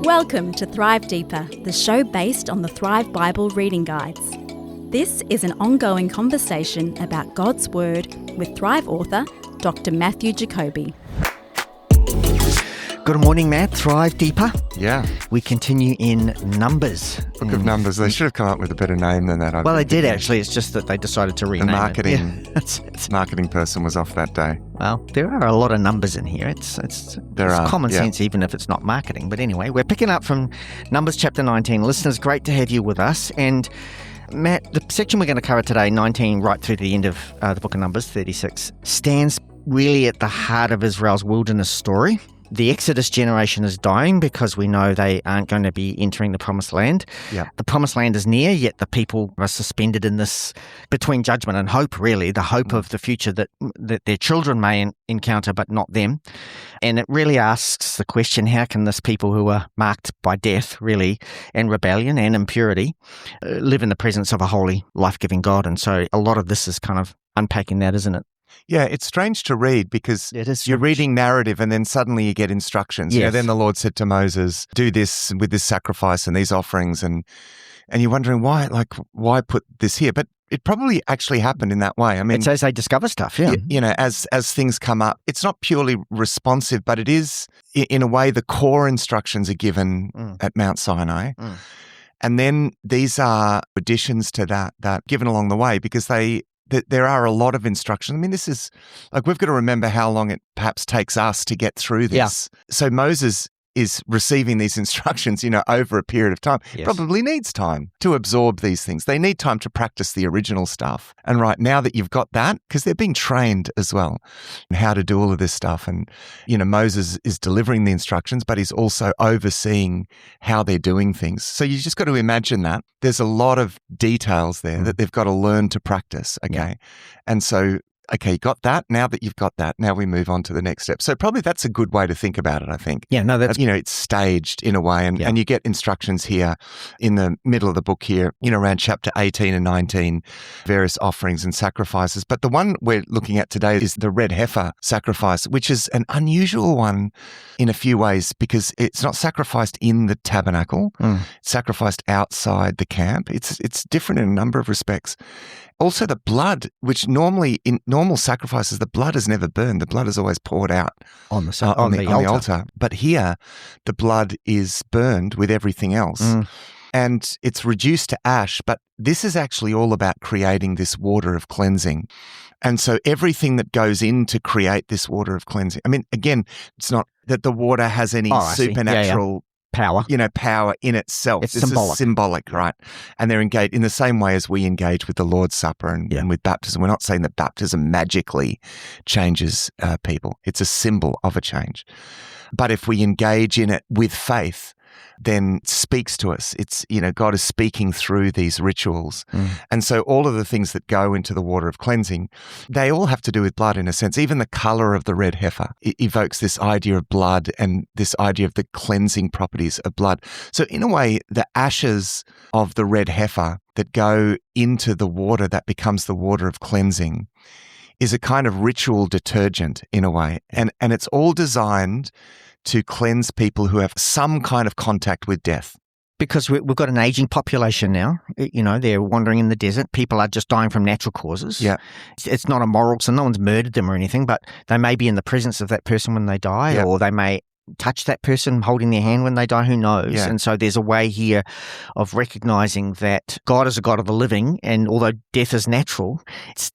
Welcome to Thrive Deeper, the show based on the Thrive Bible reading guides. This is an ongoing conversation about God's Word with Thrive author, Dr. Matthew Jacoby. Good morning, Matt. Thrive Deeper. Yeah. We continue in Numbers. Book of Numbers. They should have come up with a better name than that. Well, they did actually. It's just that they decided to rename it. Marketing person was off that day. Well, there are a lot of numbers in here. It's common sense, even if it's not marketing. But anyway, we're picking up from Numbers chapter 19. Listeners, great to have you with us. And Matt, the section we're going to cover today, 19 right through to the end of the book of Numbers, 36, stands really at the heart of Israel's wilderness story. The Exodus generation is dying because we know they aren't going to be entering the Promised Land. Yeah. The Promised Land is near, yet the people are suspended in this between judgment and hope, really, the hope of the future that their children may encounter, but not them. And it really asks the question, how can this people who are marked by death, really, and rebellion and impurity, live in the presence of a holy, life-giving God? And so a lot of this is kind of unpacking that, isn't it? Yeah, it's strange to read because you're reading narrative and then suddenly you get instructions. Yes. You know, then the Lord said to Moses, do this with this sacrifice and these offerings. And you're wondering why put this here? But it probably actually happened in that way. I mean, it's as they discover stuff, yeah. You know, as things come up, it's not purely responsive, but it is, in a way, the core instructions are given at Mount Sinai. And then these are additions to that given along the way because there are a lot of instructions. I mean, this is like we've got to remember how long it perhaps takes us to get through this. Yeah. So Moses is receiving these instructions, over a period of time. Yes. Probably needs time to absorb these things. They need time to practice the original stuff. And right now that you've got that, because they're being trained as well in how to do all of this stuff. And, Moses is delivering the instructions, but he's also overseeing how they're doing things. So you just got to imagine that. There's a lot of details there that they've got to learn to practice, okay? Yeah. And so, okay, you got that. Now that you've got that, now we move on to the next step. So probably that's a good way to think about it, I think. Yeah, no, that's... it's staged in a way. And you get instructions here in the middle of the book here, around chapter 18 and 19, various offerings and sacrifices. But the one we're looking at today is the red heifer sacrifice, which is an unusual one in a few ways because it's not sacrificed in the tabernacle. It's sacrificed outside the camp. It's different in a number of respects. Also, the blood, which normally in normal sacrifices, the blood is never burned. The blood is always poured out on the altar. But here, the blood is burned with everything else. And it's reduced to ash. But this is actually all about creating this water of cleansing. And so everything that goes in to create this water of cleansing, I mean, again, it's not that the water has any supernatural power. Power in itself. It's this symbolic. is symbolic, right? And they're engaged in the same way as we engage with the Lord's Supper and with baptism. We're not saying that baptism magically changes people. It's a symbol of a change. But if we engage in it with faith, then it speaks to us. It's, God is speaking through these rituals. And so all of the things that go into the water of cleansing, they all have to do with blood in a sense. Even the color of the red heifer evokes this idea of blood and this idea of the cleansing properties of blood. So in a way, the ashes of the red heifer that go into the water that becomes the water of cleansing is a kind of ritual detergent in a way. And it's all designed to cleanse people who have some kind of contact with death. Because we've got an aging population now. They're wandering in the desert. People are just dying from natural causes. Yeah. It's not immoral, so no one's murdered them or anything, but they may be in the presence of that person when they die, or they may touch that person holding their hand when they die, who knows? Yeah. And so there's a way here of recognizing that God is a God of the living, and although death is natural,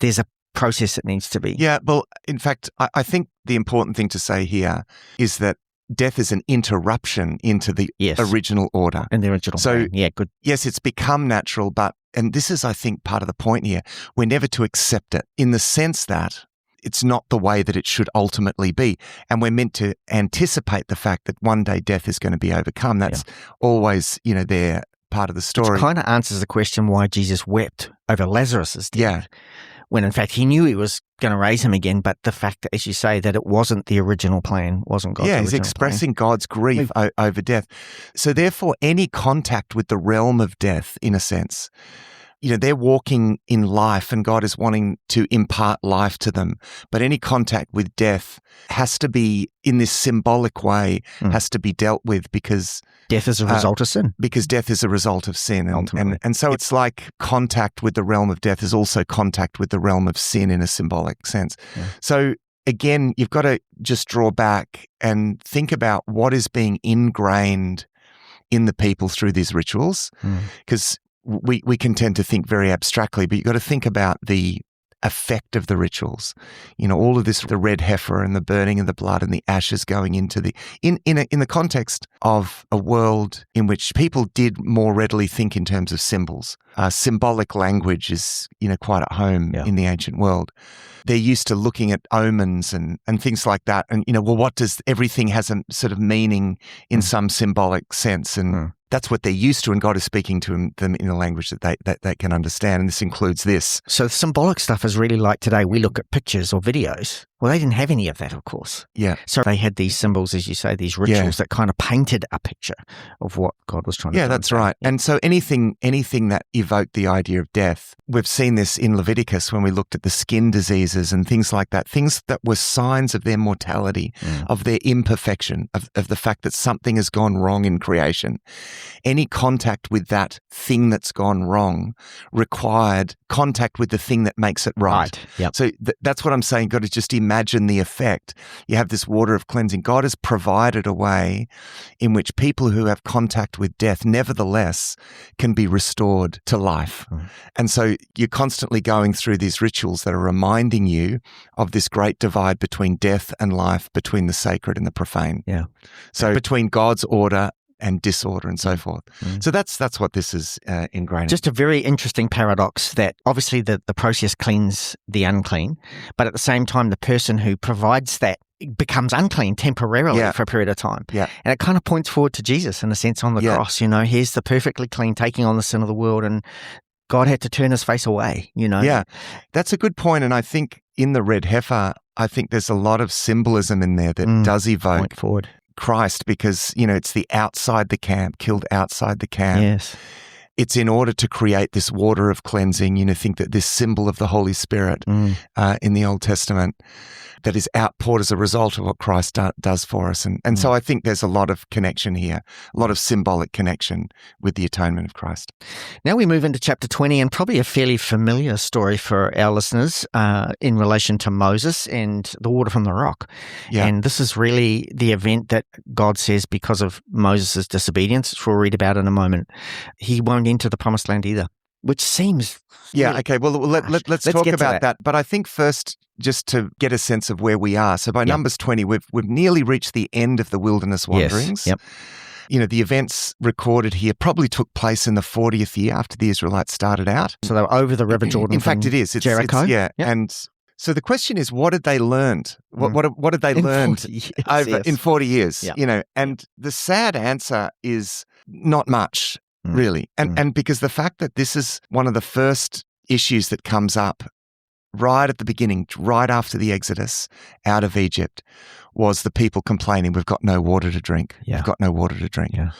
there's a process that needs to be. Yeah, well, in fact, I think the important thing to say here is that death is an interruption into the original order. In the original plan. Yeah, good. Yes, it's become natural, and this is, I think, part of the point here, we're never to accept it in the sense that it's not the way that it should ultimately be. And we're meant to anticipate the fact that one day death is going to be overcome. That's always, there, part of the story. Which kind of answers the question why Jesus wept over Lazarus' death. Yeah. When in fact he knew he was going to raise him again, but the fact that, as you say, that it wasn't the original plan, wasn't God's original plan. Yeah, he's expressing God's grief over death. So therefore, any contact with the realm of death, in a sense, they're walking in life and God is wanting to impart life to them. But any contact with death has to be, in this symbolic way, has to be dealt with because death is a result of sin. Because death is a result of sin. And so it's like contact with the realm of death is also contact with the realm of sin in a symbolic sense. Yeah. So again, you've got to just draw back and think about what is being ingrained in the people through these rituals, because we can tend to think very abstractly, but you've got to think about the effect of the rituals. All of this, the red heifer and the burning of the blood and the ashes going into in the context of a world in which people did more readily think in terms of symbols. Symbolic language is, quite at home in the ancient world. They're used to looking at omens and things like that. And, what does everything has a sort of meaning in some symbolic sense. And that's what they're used to, and God is speaking to them in a language that they can understand, and this includes this. So symbolic stuff is really like today we look at pictures or videos. Well, they didn't have any of that, of course. Yeah. So they had these symbols, as you say, these rituals that kind of painted a picture of what God was trying to do. Yeah, that's right. And so anything that evoked the idea of death, we've seen this in Leviticus when we looked at the skin diseases and things like that, things that were signs of their mortality, of their imperfection, of the fact that something has gone wrong in creation. Any contact with that thing that's gone wrong required contact with the thing that makes it right. Yep. So that's what I'm saying. Got to just imagine the effect. You have this water of cleansing. God has provided a way in which people who have contact with death nevertheless can be restored to life. And so you're constantly going through these rituals that are reminding you of this great divide between death and life, between the sacred and the profane. Yeah. So between God's order and disorder and so forth. So that's what this is ingrained. Just a very interesting paradox that obviously the process cleans the unclean, but at the same time the person who provides that becomes unclean temporarily for a period of time. Yeah. And it kind of points forward to Jesus in a sense on the cross. Here's the perfectly clean taking on the sin of the world, and God had to turn his face away, Yeah, that's a good point. And I think in the red heifer, I think there's a lot of symbolism in there that does evoke point forward. Christ, because, it's the outside the camp, killed outside the camp. Yes. It's in order to create this water of cleansing, think that this symbol of the Holy Spirit in the Old Testament that is outpoured as a result of what Christ does for us. And so I think there's a lot of connection here, a lot of symbolic connection with the atonement of Christ. Now we move into chapter 20, and probably a fairly familiar story for our listeners in relation to Moses and the water from the rock. Yeah. And this is really the event that God says, because of Moses' disobedience, which we'll read about in a moment, he won't enter the promised land either, which seems... Yeah, okay. Well, let's talk about that. But I think first, just to get a sense of where we are. So by Numbers 20, we've nearly reached the end of the wilderness wanderings. Yes. Yep. The events recorded here probably took place in the 40th year after the Israelites started out. So they were over the River Jordan. In fact, it is. It's Jericho. Yep. And so the question is, what had they learned? What had they learned in 40 years? Yep. And the sad answer is not much. Really. And because the fact that this is one of the first issues that comes up right at the beginning, right after the Exodus out of Egypt, was the people complaining, we've got no water to drink. Yeah. We've got no water to drink. Yeah.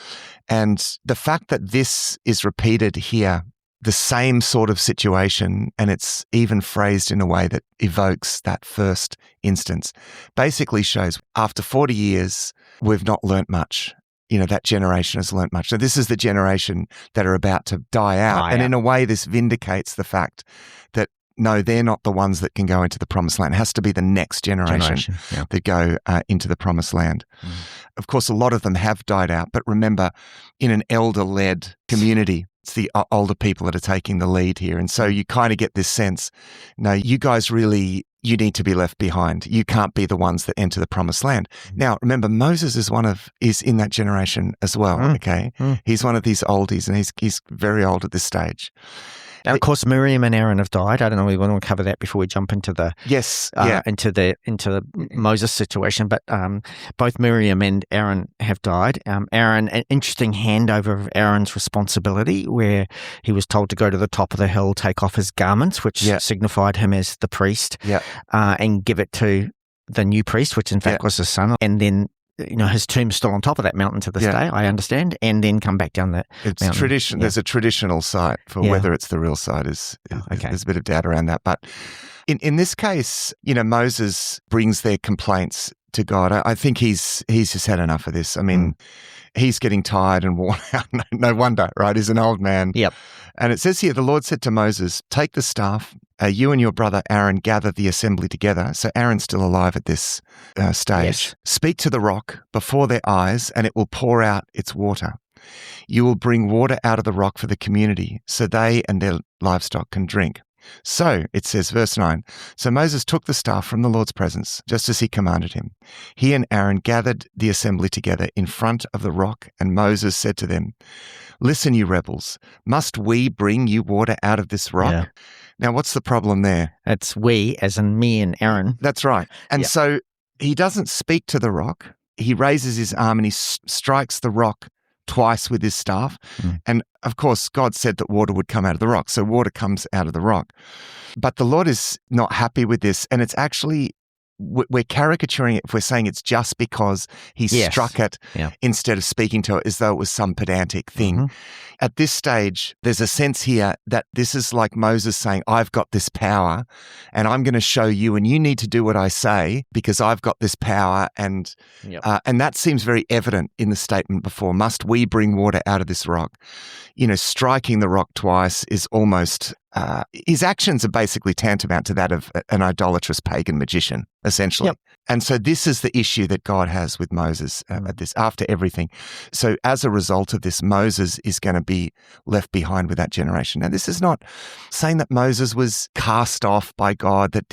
And the fact that this is repeated here, the same sort of situation, and it's even phrased in a way that evokes that first instance, basically shows after 40 years, we've not learnt much. That generation has learnt much. So this is the generation that are about to die out. In a way, this vindicates the fact that, no, they're not the ones that can go into the promised land. It has to be the next generation. That go into the promised land. Of course, a lot of them have died out. But remember, in an elder-led community, it's the older people that are taking the lead here. And so you kind of get this sense, no, you guys really... you need to be left behind. You can't be the ones that enter the promised land. Now, remember, Moses is in that generation as well, okay? He's one of these oldies, and he's very old at this stage. And of course, Miriam and Aaron have died. I don't know. We want to cover that before we jump into the into the Moses situation. But both Miriam and Aaron have died. Aaron, an interesting handover of Aaron's responsibility, where he was told to go to the top of the hill, take off his garments, which signified him as the priest, and give it to the new priest, which in fact was his son, and then his tomb's still on top of that mountain to this day, I understand, and then come back down that mountain. Tradition. There's a traditional site for whether it's the real site. There's a bit of doubt around that. But in this case, Moses brings their complaints to God. I think he's just had enough of this. I mean, he's getting tired and worn out. No wonder, right? He's an old man. Yep. And it says here, the Lord said to Moses, take the staff, you and your brother Aaron gather the assembly together. So Aaron's still alive at this stage. Yes. Speak to the rock before their eyes, and it will pour out its water. You will bring water out of the rock for the community, so they and their livestock can drink. So, it says, verse 9, so Moses took the staff from the Lord's presence, just as he commanded him. He and Aaron gathered the assembly together in front of the rock, and Moses said to them, listen, you rebels, must we bring you water out of this rock? Yeah. Now, what's the problem there? It's we, as in me and Aaron. That's right. And so he doesn't speak to the rock. He raises his arm and he strikes the rock twice with his staff. And of course, God said that water would come out of the rock. So water comes out of the rock. But the Lord is not happy with this. And it's actually, we're caricaturing it if we're saying it's just because he struck it instead of speaking to it as though it was some pedantic thing. At this stage, there's a sense here that this is like Moses saying, I've got this power and I'm going to show you and you need to do what I say because I've got this power. And that seems very evident in the statement before. Must we bring water out of this rock? Striking the rock twice is almost, his actions are basically tantamount to that of an idolatrous pagan magician, essentially. And so this is the issue that God has with Moses at this, after everything. So as a result of this, Moses is going to be left behind with that generation. Now, this is not saying that Moses was cast off by God, that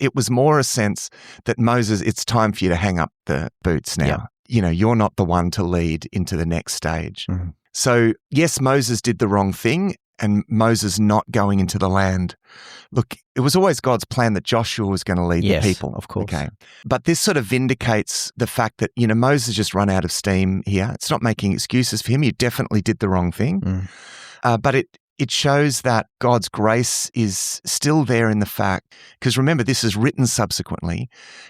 it was more a sense that Moses, it's time for you to hang up the boots now. You're not the one to lead into the next stage. So yes, Moses did the wrong thing, and Moses not going into the land. Look, it was always God's plan that Joshua was going to lead the people. Of course. Okay. But this sort of vindicates the fact that, Moses just run out of steam here. It's not making excuses for him. You definitely did the wrong thing. But it shows that God's grace is still there in the fact, because remember, this is written subsequently,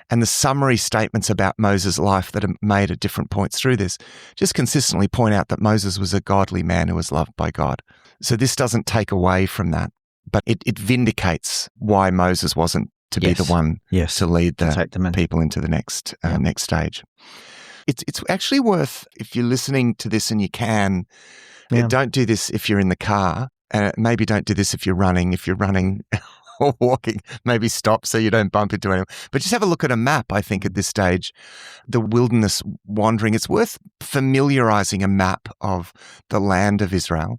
and the summary statements about Moses' life that are made at different points through this just consistently point out that Moses was a godly man who was loved by God. So this doesn't take away from that, but it vindicates why Moses wasn't to be the one to lead the people into the next stage. It's actually worth, if you're listening to this and you can, don't do this if you're in the car. Maybe don't do this if you're running. If you're running or walking, maybe stop so you don't bump into anyone. But just have a look at a map, I think, at this stage. The wilderness wandering, it's worth familiarizing a map of the land of Israel.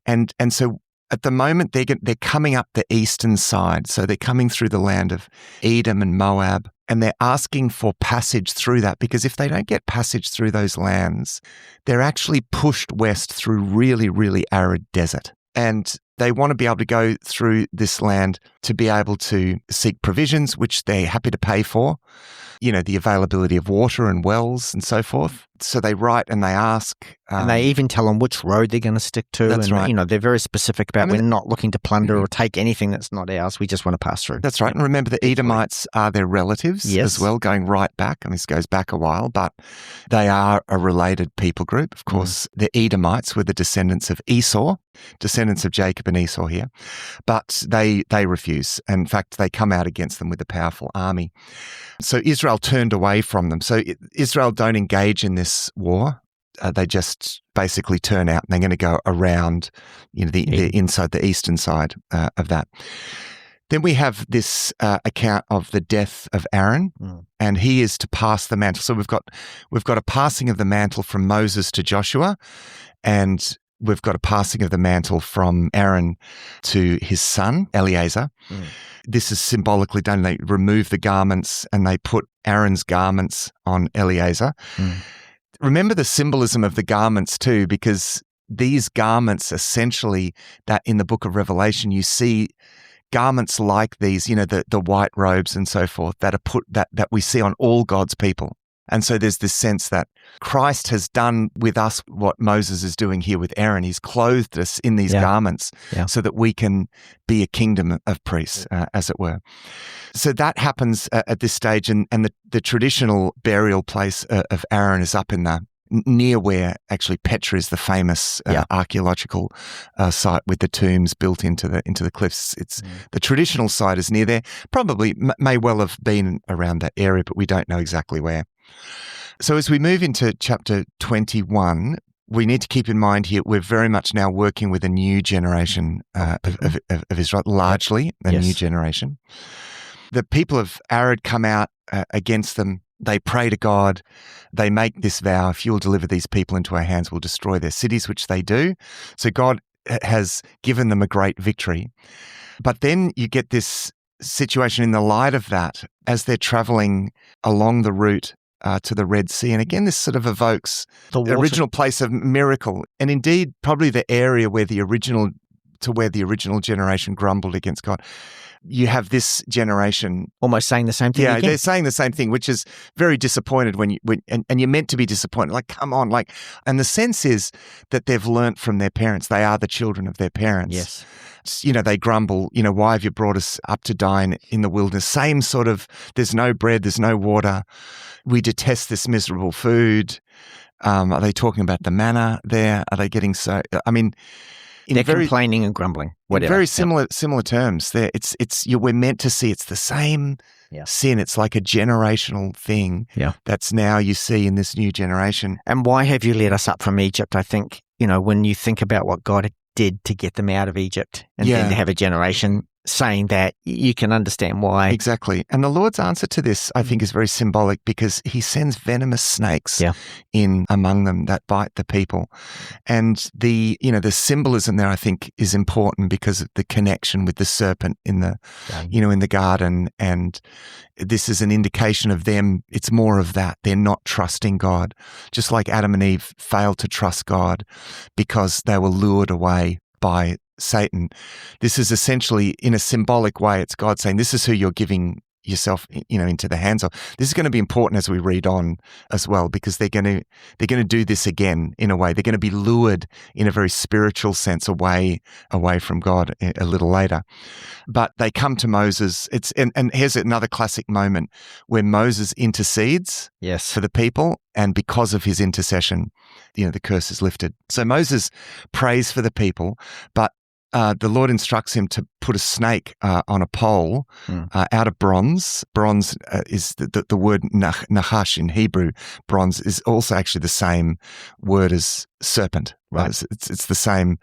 And so at the moment, they're coming up the eastern side. So they're coming through the land of Edom and Moab. And they're asking for passage through that, because if they don't get passage through those lands, they're actually pushed west through really, really arid desert. And they want to be able to go through this land to be able to seek provisions, which they're happy to pay for, the availability of water and wells and so forth. So they write and they ask. And they even tell them which road they're going to stick to. That's right. They're very specific about we're not looking to plunder or take anything that's not ours. We just want to pass through. That's right. And remember, the Edomites are their relatives as well, going right back. And this goes back a while, but they are a related people group. Of course, the Edomites were the descendants of Esau, descendants of Jacob and Esau here. But they refuse. In fact, they come out against them with a powerful army. So Israel turned away from them. So Israel don't engage in this war. They just basically turn out and they're going to go around, the inside, the eastern side of that. Then we have this account of the death of Aaron, and he is to pass the mantle. So we've got a passing of the mantle from Moses to Joshua, and we've got a passing of the mantle from Aaron to his son, Eleazar. This is symbolically done. They remove the garments and they put Aaron's garments on Eleazar. Remember the symbolism of the garments too, because these garments essentially, that in the book of Revelation, you see garments like these, the white robes and so forth that are that we see on all God's people. And so there's this sense that Christ has done with us what Moses is doing here with Aaron. He's clothed us in these garments so that we can be a kingdom of priests, as it were. So that happens at this stage, and the traditional burial place of Aaron is up in the near where actually Petra is the famous archaeological site with the tombs built into the cliffs. It's the traditional site is near there. Probably may well have been around that area, but we don't know exactly where. So as we move into chapter 21, we need to keep in mind here we're very much now working with a new generation of Israel, largely a new generation. The people of Arad come out against them. They pray to God. They make this vow, if you'll deliver these people into our hands, we'll destroy their cities, which they do. So God has given them a great victory. But then you get this situation in the light of that as they're traveling along the route to the Red Sea. And again, this sort of evokes the original place of miracle. And indeed, probably the area where the original generation grumbled against God. You have this generation almost saying the same thing. Yeah, again. They're saying the same thing, which is very disappointed when you're meant to be disappointed. Like, come on, and the sense is that they've learnt from their parents. They are the children of their parents. Yes. They grumble, why have you brought us up to die in the wilderness? Same sort of, there's no bread, there's no water. We detest this miserable food. Are they talking about the manna there? Are they getting so, they're complaining and grumbling. Whatever. Very similar terms. There, we're meant to see it's the same sin. It's like a generational thing that's now you see in this new generation. And why have you led us up from Egypt? I think, when you think about what God did to get them out of Egypt and then to have a generation saying that, you can understand why. Exactly. And the Lord's answer to this, I think, is very symbolic because he sends venomous snakes in among them that bite the people. And the symbolism there, I think, is important because of the connection with the serpent in the, in the garden. And this is an indication of them. It's more of that. They're not trusting God. Just like Adam and Eve failed to trust God because they were lured away by Satan. This is essentially, in a symbolic way, it's God saying, this is who you're giving yourself, into the hands of. This is going to be important as we read on as well, because they're going to do this again in a way. They're going to be lured in a very spiritual sense away from God a little later. But they come to Moses. And here's another classic moment where Moses intercedes for the people, and because of his intercession, the curse is lifted. So Moses prays for the people, but the Lord instructs him to put a snake on a pole out of bronze. Bronze is the word nachash in Hebrew. Bronze is also actually the same word as serpent. Right? It's the same.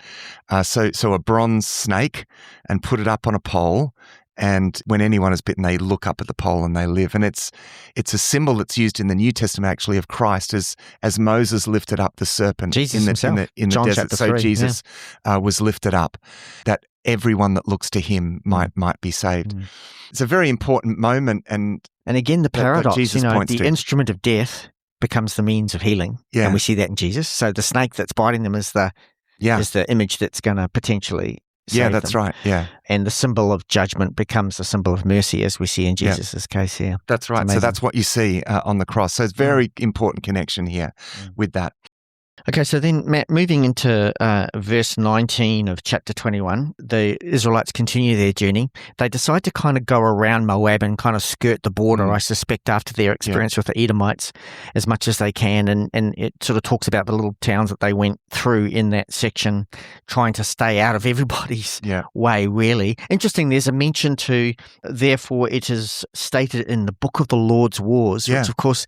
So a bronze snake, and put it up on a pole. And when anyone is bitten, they look up at the pole and they live. And it's a symbol that's used in the New Testament actually of Christ as Moses lifted up the serpent in the desert. So 3, Jesus was lifted up, that everyone that looks to him might be saved. It's a very important moment. And again, the paradox, the instrument of death becomes the means of healing. And we see that in Jesus. So the snake that's biting them is the image that's going to potentially save that's them. right. Yeah. And the symbol of judgment becomes the symbol of mercy, as we see in Jesus' case here. That's right. So that's what you see on the cross. So it's very important connection here with that. Okay, so then, Matt, moving into verse 19 of chapter 21, the Israelites continue their journey. They decide to kind of go around Moab and kind of skirt the border, I suspect, after their experience with the Edomites as much as they can. And it sort of talks about the little towns that they went through in that section, trying to stay out of everybody's way, really. Interesting, there's a mention to, therefore it is stated in the book of the Lord's wars, which of course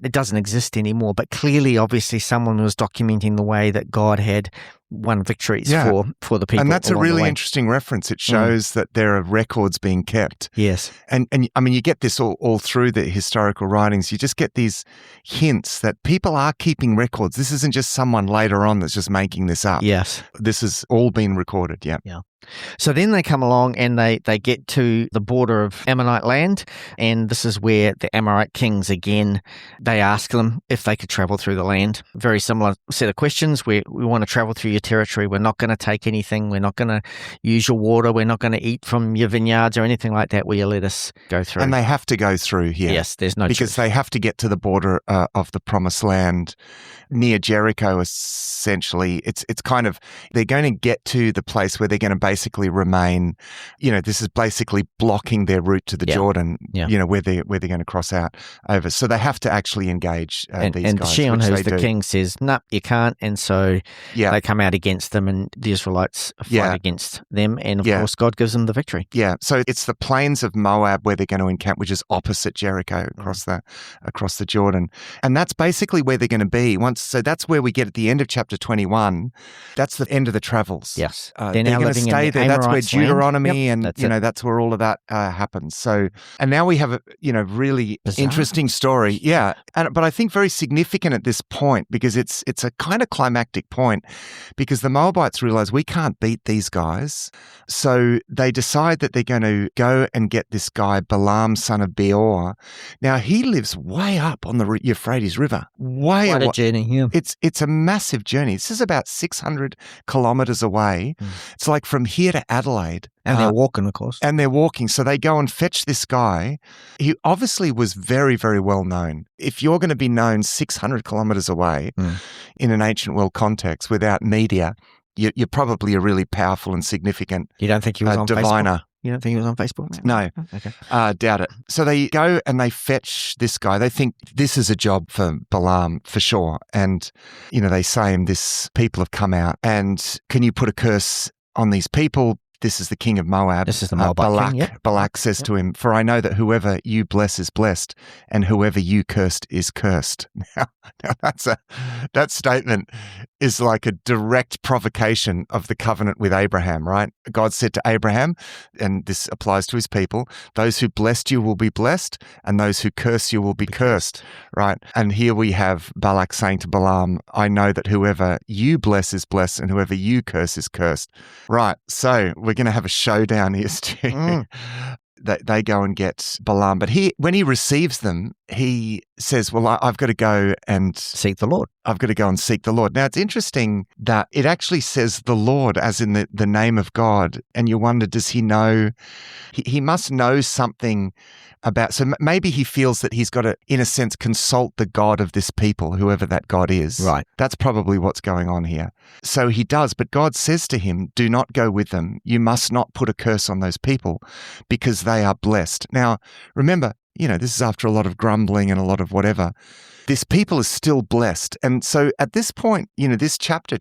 it doesn't exist anymore, but clearly, obviously, someone was documenting the way that God had won victories for the people. And that's a really interesting reference. It shows that there are records being kept. Yes. And I mean, you get this all through the historical writings. You just get these hints that people are keeping records. This isn't just someone later on that's just making this up. Yes. This has all been recorded. Yeah. So then they come along and they get to the border of Ammonite land, and this is where the Amorite kings again, they ask them if they could travel through the land. Very similar set of questions. We want to travel through your territory. We're not going to take anything. We're not going to use your water. We're not going to eat from your vineyards or anything like that. Will you let us go through? And they have to go through here. Yes, there's no because choice. they have to get to the border of the Promised Land near Jericho. Essentially, it's kind of, they're going to get to the place where they're going to basically remain. This is basically blocking their route to the Jordan. Where they're going to cross out over. So they have to actually engage these guys. And Shion, who's the king, says, "No, you can't." And so they come out against them, and the Israelites fight against them. And of course, God gives them the victory. Yeah. So it's the plains of Moab where they're going to encamp, which is opposite Jericho across the Jordan. And that's basically where they're going to be. So that's where we get at the end of chapter 21. That's the end of the travels. Yes. They're going to stay there. That's where Deuteronomy and that's where all of that happens. So, and now we have a really bizarre, interesting story. Yeah. But I think very significant at this point, because it's a kind of climactic point, because the Moabites realize we can't beat these guys. So they decide that they're going to go and get this guy, Balaam, son of Beor. Now, he lives way up on the Euphrates River. Quite a journey, yeah. It's a massive journey. This is about 600 kilometers away. It's like from here to Adelaide. And they're walking, of course. And they're walking. So they go and fetch this guy. He obviously was very, very well known. If you're going to be known 600 kilometers away in an ancient world context without media, you're probably a really powerful and significant You don't think he was on diviner. Facebook? You don't think he was on Facebook? No. Okay. Doubt it. So they go and they fetch this guy. They think this is a job for Balaam for sure. And, they say him, this people have come out and can you put a curse on these people? This is the king of Moab. This is the Moabite king, Balak says to him, "For I know that whoever you bless is blessed, and whoever you cursed is cursed." Now that statement is like a direct provocation of the covenant with Abraham, right? God said to Abraham, and this applies to his people, "Those who blessed you will be blessed, and those who curse you will be cursed," right? And here we have Balak saying to Balaam, "I know that whoever you bless is blessed, and whoever you curse is cursed." Right, so we're going to have a showdown here, Stu. They go and get Balaam. But when he receives them, he says, well, I've got to go and seek the Lord. I've got to go and seek the Lord. Now, it's interesting that it actually says the Lord as in the name of God. And you wonder, does he know? He must know something about, so maybe he feels that he's got to, in a sense, consult the God of this people, whoever that God is. Right. That's probably what's going on here. So he does, but God says to him, do not go with them. You must not put a curse on those people because they are blessed. Now, remember, this is after a lot of grumbling and a lot of whatever. This people is still blessed. And so at this point, this chapter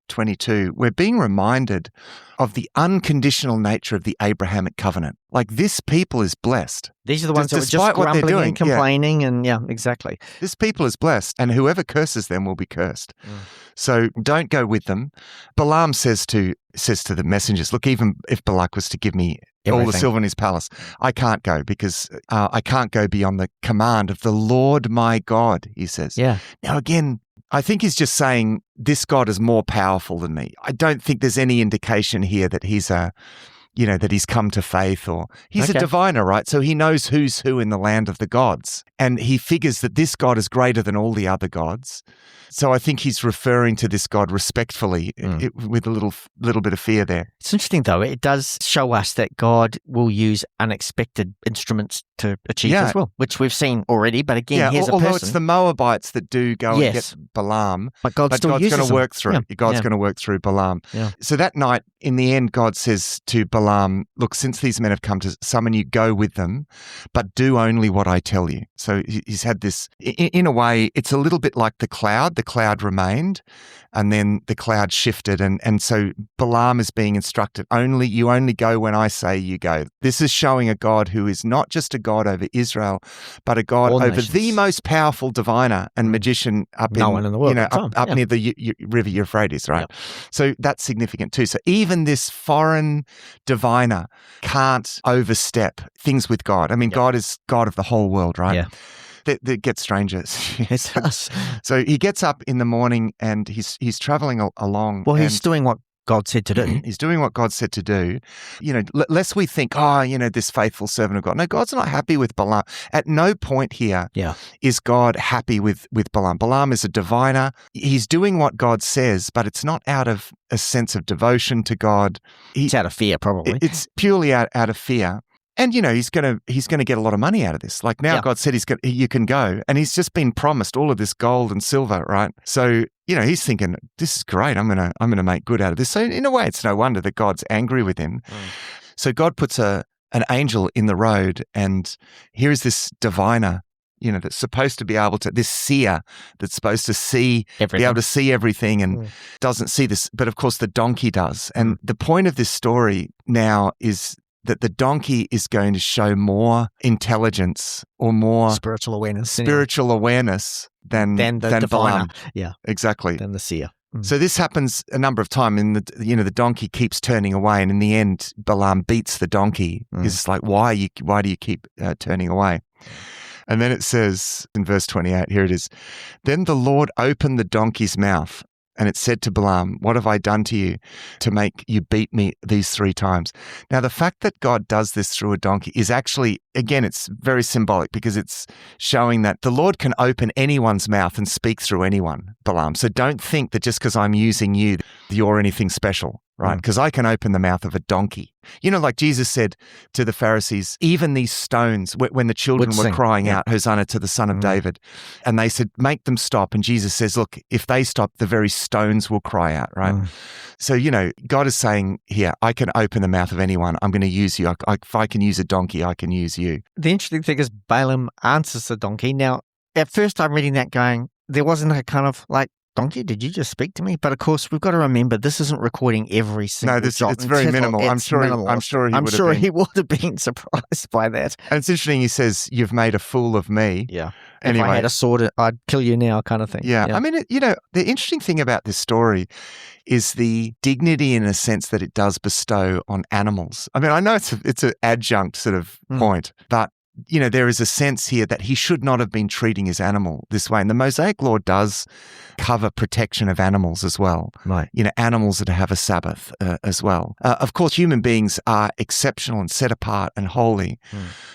22, we're being reminded of the unconditional nature of the Abrahamic covenant. Like, this people is blessed. These are the ones that were just grumbling and complaining and exactly. This people is blessed, and whoever curses them will be cursed. So don't go with them. Balaam says to the messengers, look, even if Balak was to give me all the silver in his palace, I can't go because I can't go beyond the command of the Lord my God, he says. Yeah. Now, again, I think he's just saying this God is more powerful than me. I don't think there's any indication here that he's that he's come to faith, or he's a diviner, right? So he knows who's who in the land of the gods. And he figures that this God is greater than all the other gods. So I think he's referring to this God respectfully with a little bit of fear there. It's interesting, though. It does show us that God will use unexpected instruments to achieve his will, which we've seen already. But again, here's a person. Although it's the Moabites that do go and get Balaam. But God's going to work through. Yeah. God's going to work through Balaam. Yeah. So that night, in the end, God says to Balaam, look, since these men have come to summon you, go with them, but do only what I tell you. So he's had this, in a way, it's a little bit like the cloud. The cloud remained, and then the cloud shifted. And so Balaam is being instructed, you only go when I say you go. This is showing a God who is not just a God over Israel, but a God all over nations. the most powerful diviner and magician up in the world, up near the river Euphrates, right? Yep. So that's significant too. So even this foreign diviner can't overstep things with God. I mean, God is God of the whole world, right? Yeah. That gets stranger. It does. So he gets up in the morning and he's traveling along. Well, he's doing what God said to do. He's doing what God said to do. Lest we think, this faithful servant of God. No, God's not happy with Balaam. At no point here is God happy with Balaam. Balaam is a diviner. He's doing what God says, but it's not out of a sense of devotion to God. It's out of fear, probably. It's purely out of fear. And he's gonna get a lot of money out of this. Like now, God said you can go, and he's just been promised all of this gold and silver, right? So he's thinking, this is great. I'm gonna make good out of this. So in a way, it's no wonder that God's angry with him. So God puts an angel in the road, and here is this diviner, that's supposed to be able to, this seer that's supposed to see, be able to see everything, and doesn't see this. But of course, the donkey does. And the point of this story now is that the donkey is going to show more intelligence or more spiritual awareness than the diviner. Yeah, exactly. Than the seer. So this happens a number of times, and the donkey keeps turning away, and in the end, Balaam beats the donkey. He's like, why do you keep turning away? And then it says in verse 28, here it is. Then the Lord opened the donkey's mouth, and it said to Balaam, what have I done to you to make you beat me these 3 times? Now, the fact that God does this through a donkey is actually, again, it's very symbolic because it's showing that the Lord can open anyone's mouth and speak through anyone, Balaam. So don't think that just because I'm using you, you're anything special, right? Because I can open the mouth of a donkey. Like Jesus said to the Pharisees, even these stones, when the children were crying out, Hosanna to the Son of David, and they said, make them stop. And Jesus says, look, if they stop, the very stones will cry out, right? So, God is saying here, I can open the mouth of anyone. I'm going to use you. If I can use a donkey, I can use you. The interesting thing is Balaam answers the donkey. Now, at first I'm reading that going, there wasn't a kind of like, donkey, did you just speak to me? But of course, we've got to remember this isn't recording every single jot. It's very minimal. I'm sure he would have been surprised by that. And it's interesting. He says, "You've made a fool of me." Yeah. Anyway, if I had a sword, I'd kill you now, kind of thing. Yeah. I mean, the interesting thing about this story is the dignity, in a sense, that it does bestow on animals. I mean, I know it's an adjunct sort of point, but there is a sense here that he should not have been treating his animal this way. And the Mosaic Law does cover protection of animals as well. Right. Animals that have a Sabbath as well. Of course, human beings are exceptional and set apart and holy,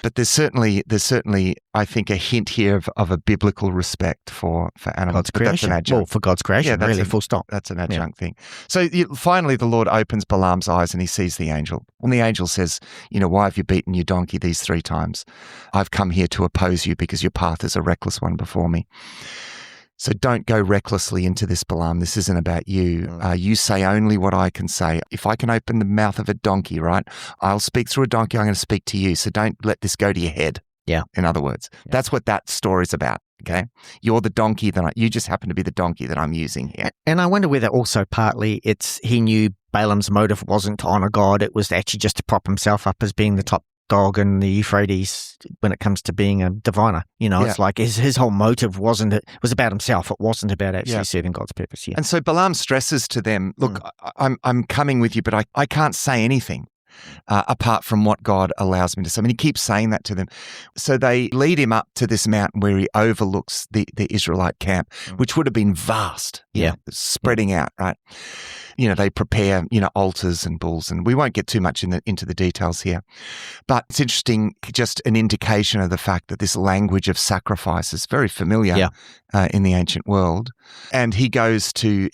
but there's certainly, I think, a hint here of a biblical respect for animals. God's creation. That's an adjunct. Well, for God's creation, really, full stop. That's an adjunct thing. So finally, the Lord opens Balaam's eyes and he sees the angel. And the angel says, why have you beaten your donkey these 3 times? I've come here to oppose you because your path is a reckless one before me. So don't go recklessly into this, Balaam. This isn't about you. You say only what I can say. If I can open the mouth of a donkey, right, I'll speak through a donkey. I'm going to speak to you. So don't let this go to your head. Yeah. In other words, that's what that story's about. Okay. You're the donkey you just happen to be the donkey that I'm using here. And I wonder whether also partly he knew Balaam's motive wasn't to honor God. It was actually just to prop himself up as being the top dog in the Euphrates when it comes to being a diviner. It's like his whole motive was about himself. It wasn't about actually serving God's purpose. Yeah. And so Balaam stresses to them, look, I'm coming with you, but I can't say anything apart from what God allows me to say. I mean, he keeps saying that to them. So they lead him up to this mountain where he overlooks the Israelite camp, which would have been vast, spreading out, right? They prepare, altars and bulls, and we won't get too much into the details here. But it's interesting, just an indication of the fact that this language of sacrifice is very familiar in the ancient world. And he goes to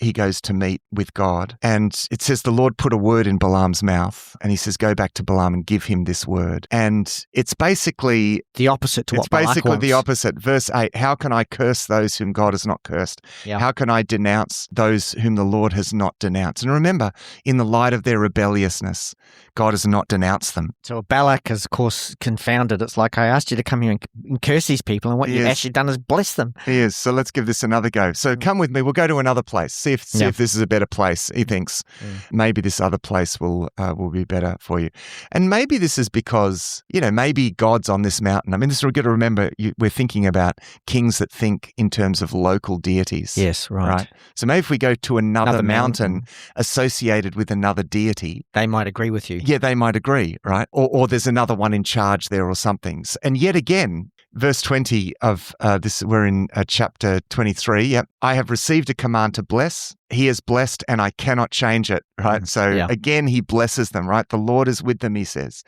meet with God. And it says the Lord put a word in Balaam's mouth, and he says, go back to Balaam and give him this word. And it's basically the opposite to what Balak wants. It's basically the opposite. Verse 8, how can I curse those whom God has not cursed? Yeah. How can I denounce those whom the Lord has not denounced? And remember, in the light of their rebelliousness, God has not denounced them. So Balak is, of course, confounded. It's like, I asked you to come here and curse these people, and what you've actually done is bless them. He is. So let's give this another go. So come with me. We'll go to another place. See if this is a better place. He thinks maybe this other place will be better for you. And maybe this is because, maybe God's on this mountain. I mean, we've got to remember, we're thinking about kings that think in terms of local deities. Yes, right. So maybe if we go to another mountain associated with another deity, they might agree with you. Yeah, they might agree, right? Or there's another one in charge there or something. And yet again, verse 20 of this, we're in chapter 23. Yep. I have received a command to bless. He is blessed and I cannot change it, right? So again, he blesses them, right? The Lord is with them, he says.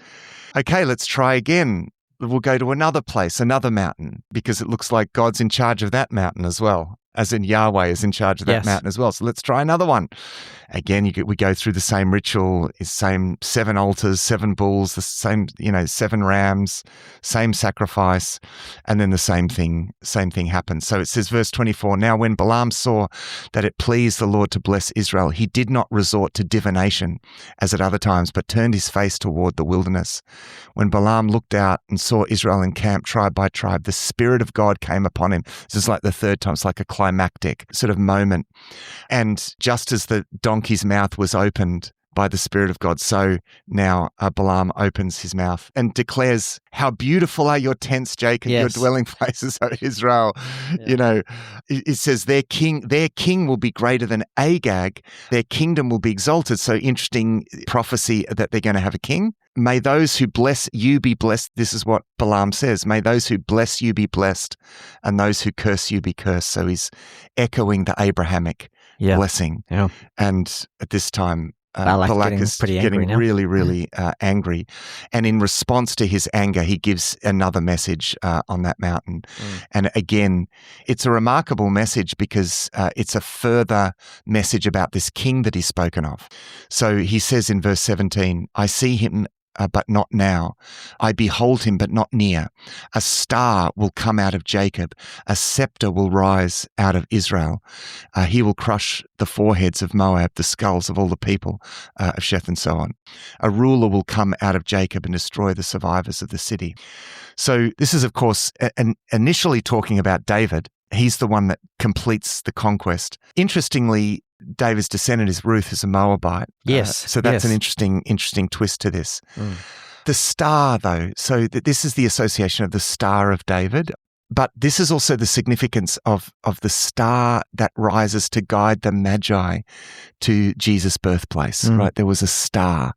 Okay, let's try again. We'll go to another place, another mountain, because it looks like God's in charge of that mountain as well, as in Yahweh is in charge of that mountain as well. So let's try another one. Again, we go through the same ritual, same 7 altars, 7 bulls, the same, 7 rams, same sacrifice, and then the same thing happens. So it says, verse 24, now when Balaam saw that it pleased the Lord to bless Israel, he did not resort to divination as at other times, but turned his face toward the wilderness. When Balaam looked out and saw Israel encamped tribe by tribe, the Spirit of God came upon him. This is like the third time. It's like a climactic sort of moment. And just as the donkey's mouth was opened by the Spirit of God, so now Balaam opens his mouth and declares, how beautiful are your tents, Jacob, your dwelling places, O Israel. It says their king will be greater than Agag. Their kingdom will be exalted. So interesting prophecy that they're going to have a king. May those who bless you be blessed. This is what Balaam says. May those who bless you be blessed and those who curse you be cursed. So he's echoing the Abrahamic blessing. Yeah. And at this time, Balak is getting really, really angry. And in response to his anger, he gives another message on that mountain. And again, it's a remarkable message because it's a further message about this king that he's spoken of. So he says in verse 17, I see him but not now. I behold him, but not near. A star will come out of Jacob. A scepter will rise out of Israel. He will crush the foreheads of Moab, the skulls of all the people of Sheth, and so on. A ruler will come out of Jacob and destroy the survivors of the city. So this is, of course, initially talking about David. He's the one that completes the conquest. Interestingly, David's descendant is Ruth, who's a Moabite. Yes. So that's an interesting twist to this. The star, though, so this is the association of the Star of David, but this is also the significance of the star that rises to guide the Magi to Jesus' birthplace, right? There was a star.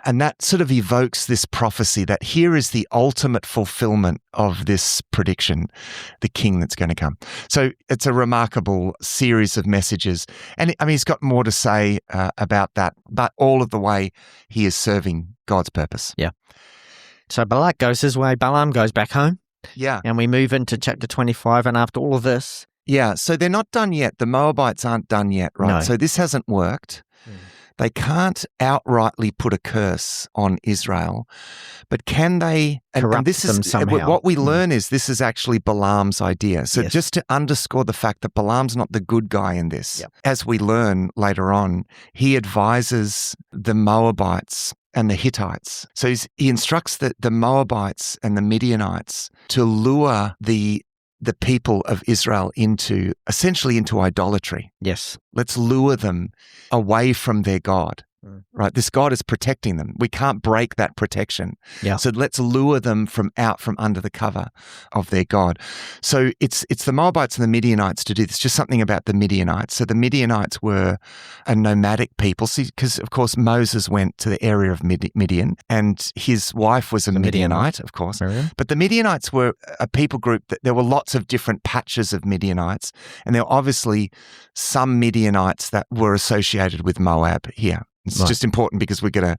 And that sort of evokes this prophecy that here is the ultimate fulfillment of this prediction, the king that's going to come. So it's a remarkable series of messages. And I mean, he's got more to say about that, but all of the way he is serving God's purpose. Yeah. So Balak goes his way, Balaam goes back home. Yeah. And we move into chapter 25, and after all of this... Yeah, so they're not done yet. The Moabites aren't done yet, right? No. So this hasn't worked. They can't outrightly put a curse on Israel, but can they corrupt them somehow? What we learn is this is actually Balaam's idea. So just to underscore the fact that Balaam's not the good guy in this, as we learn later on, he advises the Moabites and the Hittites. So he instructs the Moabites and the Midianites to lure the people of Israel essentially into idolatry. Yes. Let's lure them away from their God. Right? This God is protecting them. We can't break that protection. Yeah. So let's lure them from under the cover of their God. So it's the Moabites and the Midianites to do this. Just something about the Midianites. So the Midianites were a nomadic people, because of course Moses went to the area of Midian, and his wife was a Midianite, of course. But the Midianites were a people group that there were lots of different patches of Midianites, and there were obviously some Midianites that were associated with Moab here. It's just important because the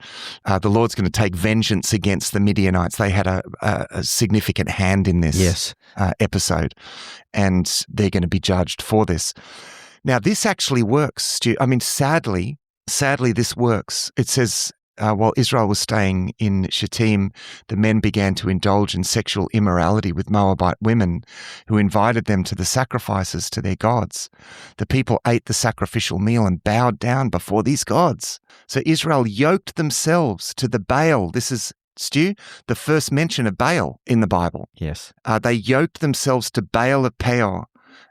Lord's going to take vengeance against the Midianites. They had a significant hand in this episode, and they're going to be judged for this. Now, this actually works, Stu. I mean, sadly, this works. It says, while Israel was staying in Shittim, the men began to indulge in sexual immorality with Moabite women who invited them to the sacrifices to their gods. The people ate the sacrificial meal and bowed down before these gods. So Israel yoked themselves to the Baal. This is, Stu, the first mention of Baal in the Bible. Yes. They yoked themselves to Baal of Peor,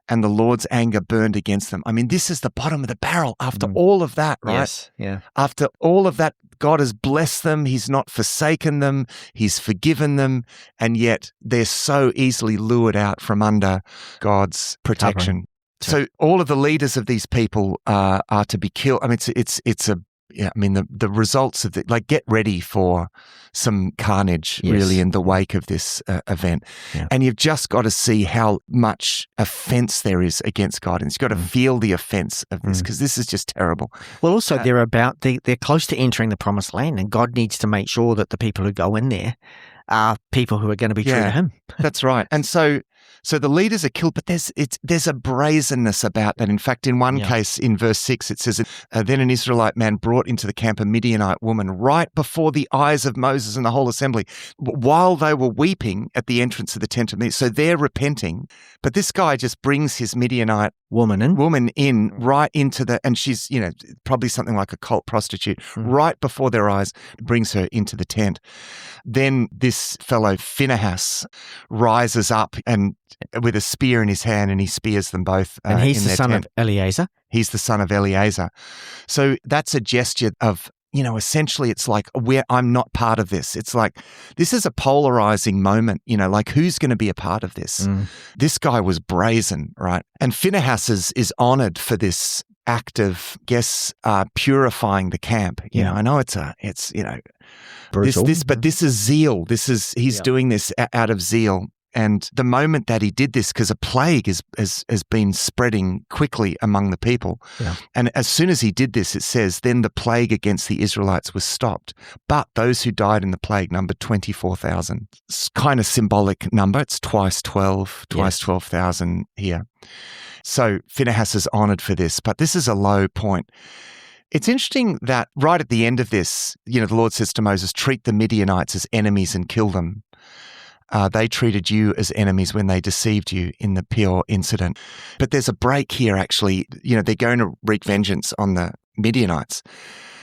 and the Lord's anger burned against them. I mean, this is the bottom of the barrel after all of that, right? Yes, yeah. After all of that, God has blessed them. He's not forsaken them. He's forgiven them. And yet they're so easily lured out from under God's protection. So all of the leaders of these people are to be killed. I mean, it's Yeah, I mean, the results of get ready for some carnage, really, in the wake of this event. Yeah. And you've just got to see how much offense there is against God. And you've got to feel the offense of this, because this is just terrible. Well, also, they're close to entering the promised land, and God needs to make sure that the people who go in there are people who are going to be true to him. That's right. And so the leaders are killed, but there's a brazenness about that. In fact, in one case, in verse 6, it says, then an Israelite man brought into the camp a Midianite woman right before the eyes of Moses and the whole assembly, while they were weeping at the entrance of the tent of meeting. So they're repenting, but this guy just brings his Midianite woman in right into and she's, probably something like a cult prostitute, right before their eyes, brings her into the tent. Then this fellow Phinehas rises up and with a spear in his hand, and he spears them both. And he's the son of Eleazar. He's the son of Eleazar. So that's a gesture of, essentially it's like, I'm not part of this. It's like, this is a polarizing moment, like who's going to be a part of this? This guy was brazen, right? And Phinehas is honored for this act of, purifying the camp. I know it's brutal. But this is zeal. He's doing this out of zeal. And the moment that he did this, because a plague has been spreading quickly among the people. Yeah. And as soon as he did this, it says, then the plague against the Israelites was stopped. But those who died in the plague numbered 24,000. It's kind of symbolic number. It's twice 12,000 here. So Phinehas is honored for this, but this is a low point. It's interesting that right at the end of this, the Lord says to Moses, treat the Midianites as enemies and kill them. They treated you as enemies when they deceived you in the Peor incident. But there's a break here, actually. They're going to wreak vengeance on the Midianites.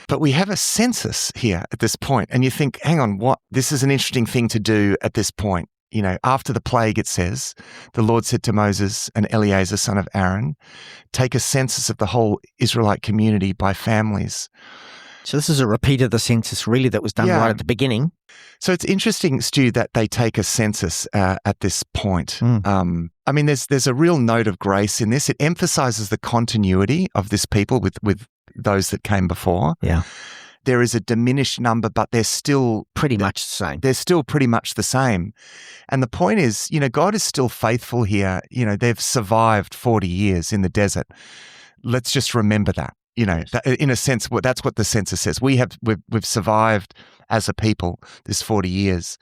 But we have a census here at this point. And you think, hang on, what? This is an interesting thing to do at this point. After the plague, it says, the Lord said to Moses and Eleazar, son of Aaron, take a census of the whole Israelite community by families. So this is a repeat of the census, really, that was done right at the beginning. So it's interesting, Stu, that they take a census at this point. There's a real note of grace in this. It emphasizes the continuity of this people with those that came before. Yeah. There is a diminished number, but they're still pretty much the same. They're still pretty much the same. And the point is, God is still faithful here. They've survived 40 years in the desert. Let's just remember that. In a sense, that's what the census says. We've survived as a people this 40 years.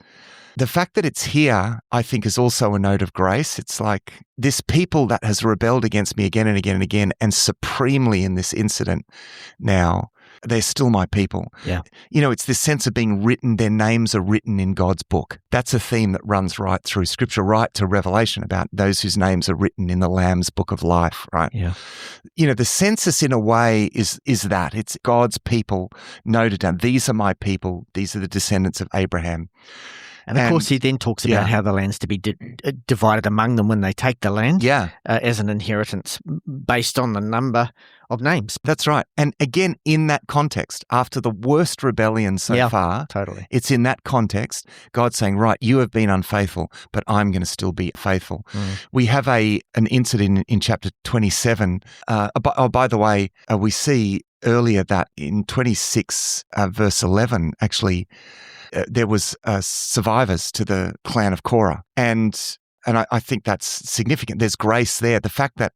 The fact that it's here, I think, is also a note of grace. It's like this people that has rebelled against me again and again and again, and supremely in this incident now, they're still my people. Yeah. It's this sense of being written, their names are written in God's book. That's a theme that runs right through Scripture, right to Revelation, about those whose names are written in the Lamb's book of life, right? Yeah. The census in a way is that. It's God's people noted down. These are my people. These are the descendants of Abraham. And of course, he then talks about how the land's to be divided among them when they take the land as an inheritance based on the number of names. That's right. And again, in that context, after the worst rebellion so far, totally. It's in that context, God saying, right, you have been unfaithful, but I'm going to still be faithful. We have an incident in chapter 27. By the way, we see earlier that in 26 verse 11, actually, there was survivors to the clan of Korah. And I think that's significant. There's grace there. The fact that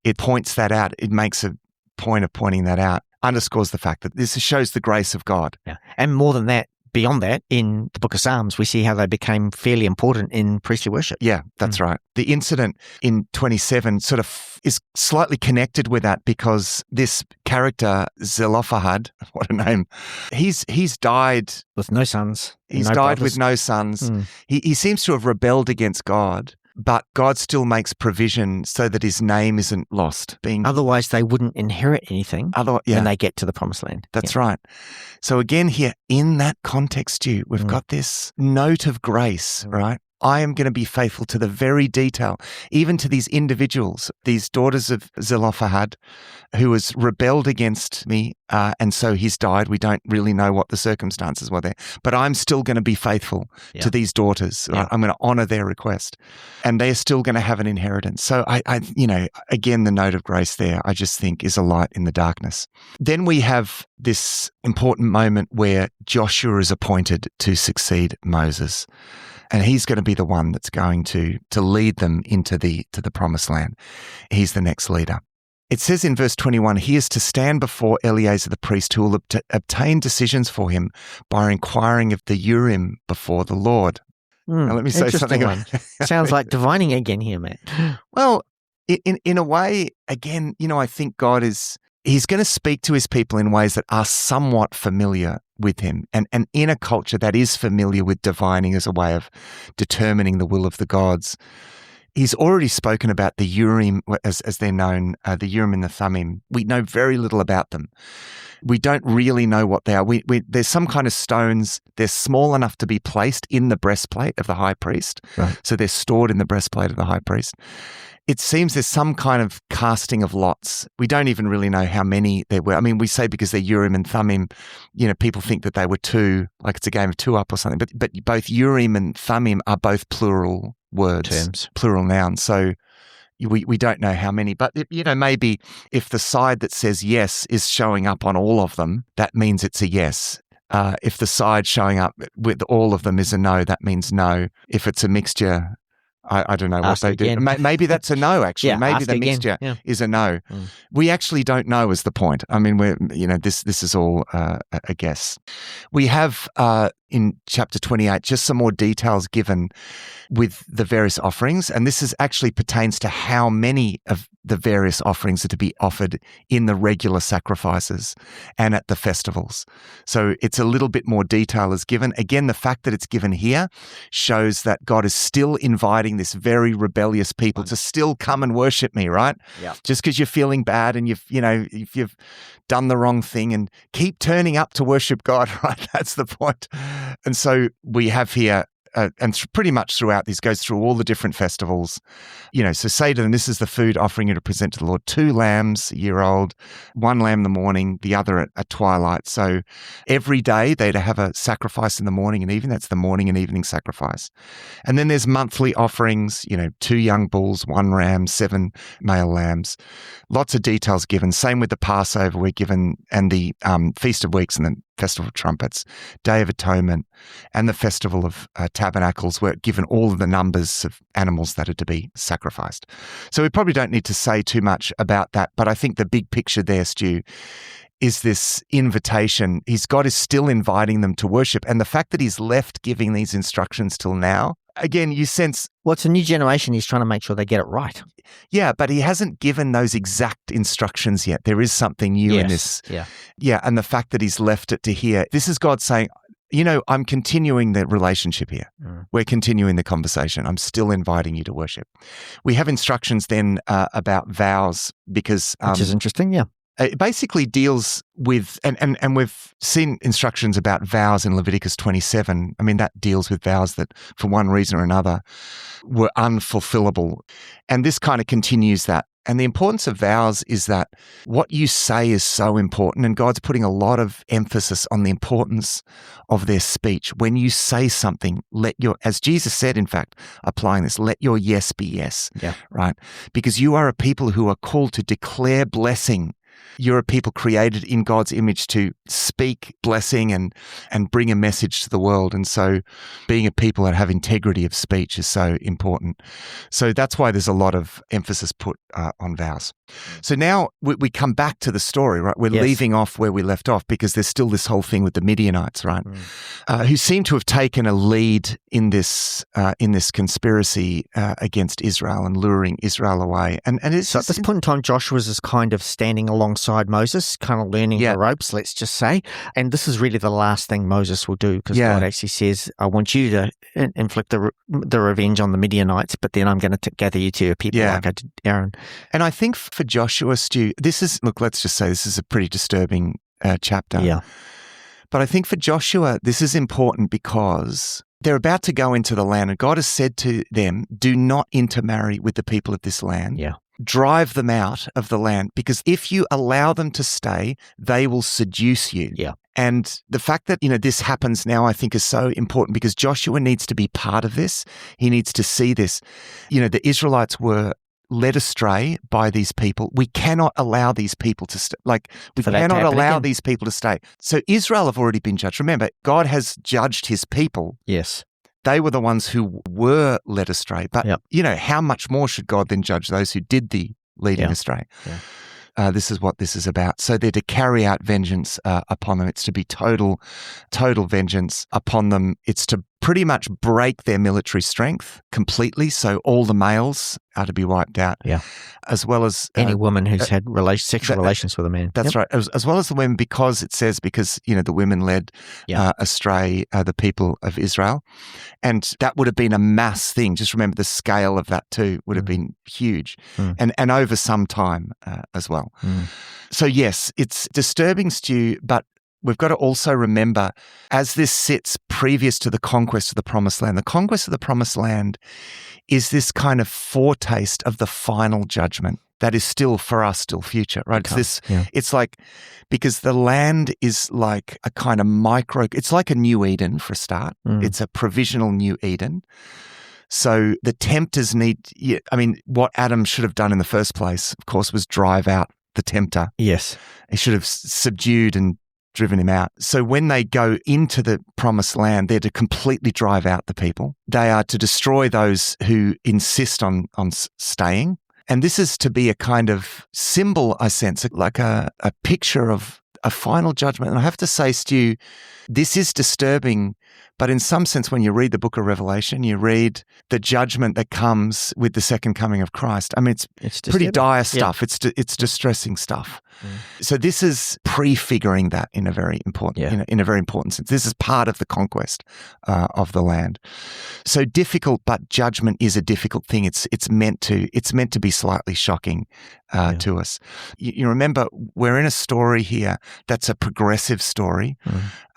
it points that out, it makes a point of pointing that out, underscores the fact that this shows the grace of God. Yeah. And more than that, beyond that, in the book of Psalms, we see how they became fairly important in priestly worship. Yeah, that's right. The incident in 27 sort of is slightly connected with that, because this character, Zelophehad, what a name, he's died with no sons. He's died with no sons. He seems to have rebelled against God, but God still makes provision so that his name isn't lost. Otherwise, they wouldn't inherit anything when they get to the promised land. That's right. So again here, in that context, we've got this note of grace, right? I am going to be faithful to the very detail, even to these individuals, these daughters of Zelophehad, who has rebelled against me, and so he's died. We don't really know what the circumstances were there, but I'm still going to be faithful to these daughters. Yeah. I'm going to honor their request, and they're still going to have an inheritance. So I, again, the note of grace there, I just think is a light in the darkness. Then we have this important moment where Joshua is appointed to succeed Moses. And he's going to be the one that's going to lead them into the promised land. He's the next leader. It says in verse 21, he is to stand before Eleazar the priest, who will obtain decisions for him by inquiring of the Urim before the Lord. Now, let me say something. Sounds like divining again here, Matt. Well, in a way, again, I think God he's going to speak to his people in ways that are somewhat familiar with him. And in a culture that is familiar with divining as a way of determining the will of the gods, he's already spoken about the Urim, as they're known, the Urim and the Thummim. We know very little about them. We don't really know what they are. There's some kind of stones. They're small enough to be placed in the breastplate of the high priest. Right. So they're stored in the breastplate of the high priest. It seems there's some kind of casting of lots. We don't even really know how many there were. I mean, we say because they're Urim and Thummim, people think that they were two, like it's a game of two up or something. But both Urim and Thummim are both plural words, terms, plural nouns. So we don't know how many. But, maybe if the side that says yes is showing up on all of them, that means it's a yes. If the side showing up with all of them is a no, that means no. If it's a mixture, I don't know what they do. Maybe that's a no, actually. Maybe the mixture is a no. We actually don't know is the point. I mean, this is all a guess. We have in chapter 28 just some more details given with the various offerings, and this actually pertains to how many of the various offerings are to be offered in the regular sacrifices and at the festivals. So it's a little bit more detail is given. Again, the fact that it's given here shows that God is still inviting this very rebellious people to still come and worship me, right? Yeah. Just because you're feeling bad and if you've done the wrong thing, and keep turning up to worship God, right? That's the point. And so we have here, and pretty much throughout this goes through all the different festivals, so say to them, this is the food offering you to present to the Lord: 2 lambs, a year old, 1 lamb in the morning, the other at twilight. So every day they'd have a sacrifice in the morning and evening. That's the morning and evening sacrifice. And then there's monthly offerings, 2 young bulls, 1 ram, 7 male lambs. Lots of details given. Same with the Passover we're given, and the Feast of Weeks and the Festival of Trumpets, Day of Atonement, and the Festival of Tabernacles. We're given all of the numbers of animals that are to be sacrificed. So we probably don't need to say too much about that, but I think the big picture there, Stu, is this invitation. God is still inviting them to worship, and the fact that he's left giving these instructions till now, again, you sense... Well, it's a new generation. He's trying to make sure they get it right. Yeah, but he hasn't given those exact instructions yet. There is something new in this. Yeah, and the fact that he's left it to here, this is God saying, I'm continuing the relationship here. We're continuing the conversation. I'm still inviting you to worship. We have instructions then about vows because... which is interesting, yeah. It basically deals with, and we've seen instructions about vows in Leviticus 27. I mean, that deals with vows that for one reason or another were unfulfillable. And this kind of continues that. And the importance of vows is that what you say is so important, and God's putting a lot of emphasis on the importance of their speech. When you say something, as Jesus said, in fact, applying this, let your yes be yes, right? Because you are a people who are called to declare blessing. You're a people created in God's image to speak blessing and bring a message to the world. And so being a people that have integrity of speech is so important. So that's why there's a lot of emphasis put on vows. So now we come back to the story, right? We're leaving off where we left off because there's still this whole thing with the Midianites, right? Who seem to have taken a lead in this conspiracy against Israel and luring Israel away. And it's so at this point in time, Joshua's is kind of standing alongside Moses, kind of learning the ropes, let's just say. And this is really the last thing Moses will do, because God actually says, I want you to inflict the revenge on the Midianites, but then I'm going to gather you to your people like I did Aaron. And I think for Joshua, Stu, let's just say this is a pretty disturbing chapter. Yeah. But I think for Joshua, this is important because they're about to go into the land, and God has said to them, do not intermarry with the people of this land. Yeah. Drive them out of the land, because if you allow them to stay, they will seduce you. Yeah. And the fact that, this happens now, I think is so important, because Joshua needs to be part of this. He needs to see this. The Israelites were led astray by these people. We cannot allow these people to stay. These people to stay. So Israel have already been judged. Remember, God has judged his people. Yes. They were the ones who were led astray. But, how much more should God then judge those who did the leading astray? Yeah. This is what this is about. So they're to carry out vengeance upon them. It's to be total vengeance upon them. It's to pretty much break their military strength completely. So all the males are to be wiped out. Yeah. As well as any woman who's had sexual relations with a man. That's right. As well as the women, because the women led astray the people of Israel. And that would have been a mass thing. Just remember the scale of that too would have been huge and over some time as well. So yes, it's disturbing, Stu, but we've got to also remember, as this sits previous to the conquest of the Promised Land, the conquest of the Promised Land is this kind of foretaste of the final judgment that is still for us, still future, right? It's like, because the land is like a kind of it's like a new Eden for a start. It's a provisional new Eden. So the tempters what Adam should have done in the first place, of course, was drive out the tempter. Yes. He should have subdued and driven him out. So when they go into the Promised Land, they're to completely drive out the people. They are to destroy those who insist on staying. And this is to be a kind of symbol, I sense, like a picture of a final judgment. And I have to say, Stu, this is disturbing, but in some sense, when you read the book of Revelation, you read the judgment that comes with the second coming of Christ. I mean, it's pretty dire stuff. It's distressing stuff. So this is prefiguring that in a very important, in a very important sense. This is part of the conquest of the land. So difficult, but judgment is a difficult thing. It's meant to be slightly shocking to us. You remember, we're in a story here that's a progressive story.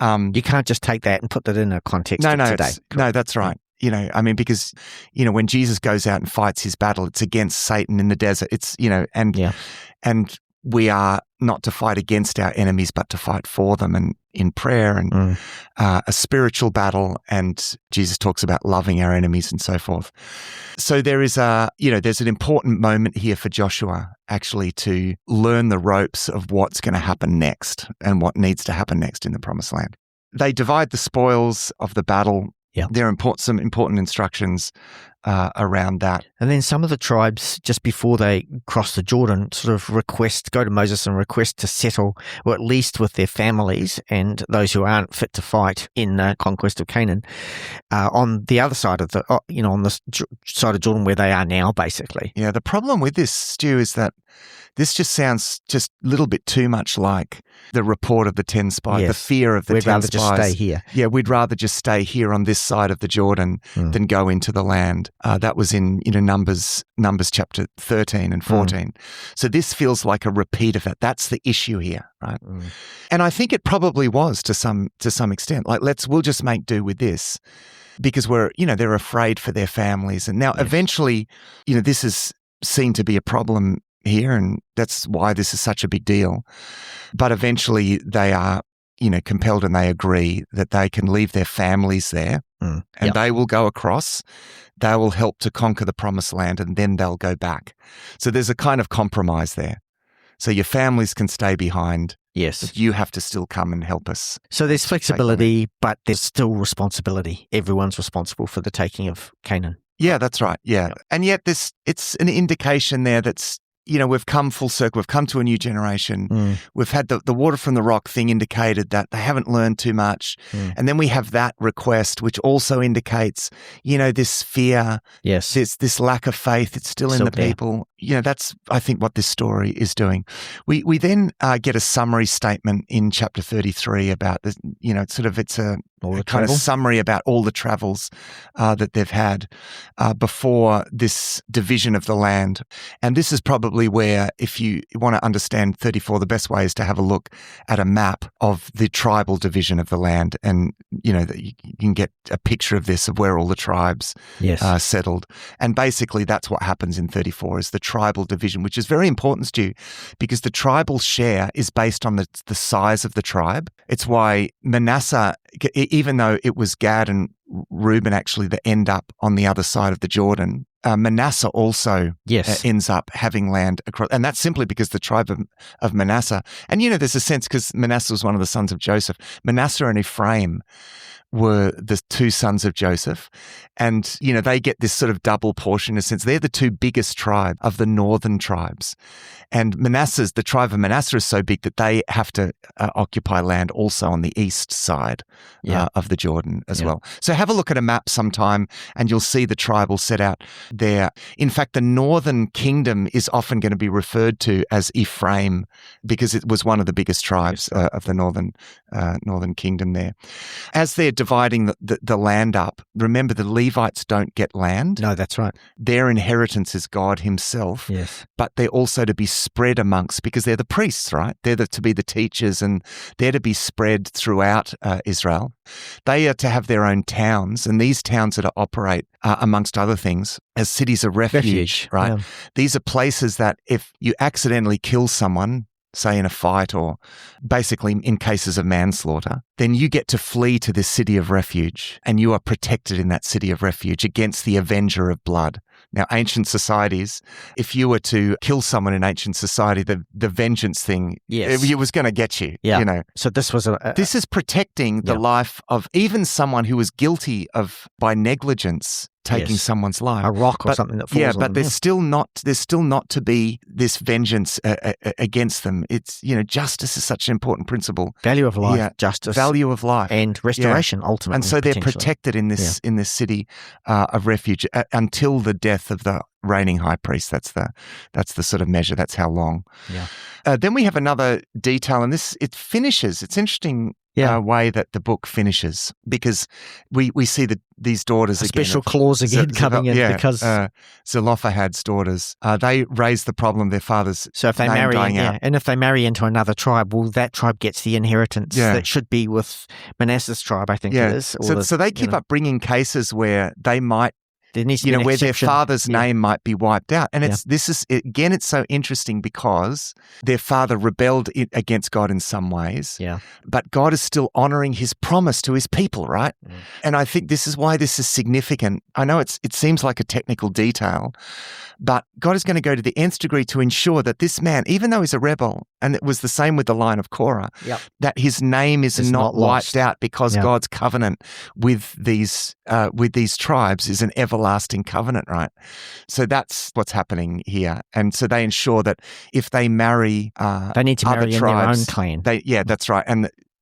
You can't just take that and put that in a context of today. No, that's right. Because, when Jesus goes out and fights his battle, it's against Satan in the desert. It's, and we are not to fight against our enemies, but to fight for them, and in prayer and a spiritual battle. And Jesus talks about loving our enemies and so forth. So there is there's an important moment here for Joshua actually to learn the ropes of what's going to happen next and what needs to happen next in the Promised Land. They divide the spoils of the battle. Yeah. There are some important instructions around that. And then some of the tribes, just before they cross the Jordan, sort of go to Moses and request to settle, or at least with their families and those who aren't fit to fight in the conquest of Canaan, on the other side of on the side of Jordan where they are now, basically. Yeah, the problem with this, Stu, is that this just sounds just a little bit too much like the report of the 10 spies, the fear of the 10 spies. We'd rather just stay here. Yeah, we'd rather just stay here on this side of the Jordan than go into the land. That was in Numbers chapter 13 and 14. So this feels like a repeat of that. That's the issue here, right? And I think it probably was to some extent. Like, we'll just make do with this, because they're afraid for their families. And now eventually, this is seen to be a problem here, and that's why this is such a big deal. But eventually they are, compelled, and they agree that they can leave their families there and they will go across. They will help to conquer the Promised Land, and then they'll go back. So there's a kind of compromise there. So your families can stay behind. Yes. But you have to still come and help us. So there's flexibility, but there's still responsibility. Everyone's responsible for the taking of Canaan. Yeah, that's right. Yeah. Yep. And yet it's an indication there that's, we've come full circle. We've come to a new generation. We've had the water from the rock thing indicated that they haven't learned too much. And then we have that request, which also indicates, this fear, this lack of faith. It's still in the people. That's, I think, what this story is doing. We then get a summary statement in chapter 33 about this, it's kind of summary about all the travels that they've had before this division of the land. And this is probably where, if you want to understand 34, the best way is to have a look at a map of the tribal division of the land. And, you can get a picture of this, of where all the tribes settled. And basically that's what happens in 34 is the tribal division, which is very important, Stu, because the tribal share is based on the size of the tribe. It's why Manasseh, even though it was Gad and Reuben actually that end up on the other side of the Jordan, Manasseh also ends up having land across, and that's simply because the tribe of Manasseh, and there's a sense because Manasseh was one of the sons of Joseph. Manasseh and Ephraim were the two sons of Joseph, and they get this sort of double portion in a sense. They're the two biggest tribe of the northern tribes, and the tribe of Manasseh is so big that they have to occupy land also on the east side of the Jordan as well. So have a look at a map sometime, and you'll see the tribal set out there. In fact, the northern kingdom is often going to be referred to as Ephraim because it was one of the biggest tribes of the northern kingdom there. As they're dividing the land up, remember the Levites don't get land. No, that's right. Their inheritance is God himself. Yes. But they're also to be spread amongst, because they're the priests, right? They're to be the teachers, and they're to be spread throughout Israel. They are to have their own towns, and these towns are to operate, amongst other things, as cities of refuge, right? Yeah. These are places that if you accidentally kill someone, say in a fight or basically in cases of manslaughter, then you get to flee to this city of refuge, and you are protected in that city of refuge against the avenger of blood. Now, ancient societies, if you were to kill someone in ancient society, the vengeance thing, it was going to get you. Yeah. So this was this is protecting the life of even someone who was guilty of, by negligence, taking someone's life, a rock or something that falls on them. But there's still not to be this vengeance against them. It's justice is such an important principle. Value of life, justice, value of life, and restoration ultimately. And so they're protected in this city of refuge until the death of the reigning high priest. That's the sort of measure. That's how long. Yeah. Then we have another detail, and it finishes. It's interesting. Way that the book finishes, because we see that these daughters a special clause again coming in because Zelophehad's daughters they raise the problem of their father's so if they name marry dying out. And if they marry into another tribe, well, that tribe gets the inheritance that should be with Manasseh's tribe, I think it is. So they keep up bringing cases where they might, there needs to be an where exception. their father's name might be wiped out. And it's so interesting because their father rebelled against God in some ways. Yeah. But God is still honoring his promise to his people, right? Mm. And I think this is why this is significant. I know it seems like a technical detail, but God is going to go to the nth degree to ensure that this man, even though he's a rebel, and it was the same with the line of Korah, that his name is not wiped out, because God's covenant with these tribes is an everlasting covenant, right? So that's what's happening here. And so they ensure that if they marry they need to marry tribes, in their own clan. That's right.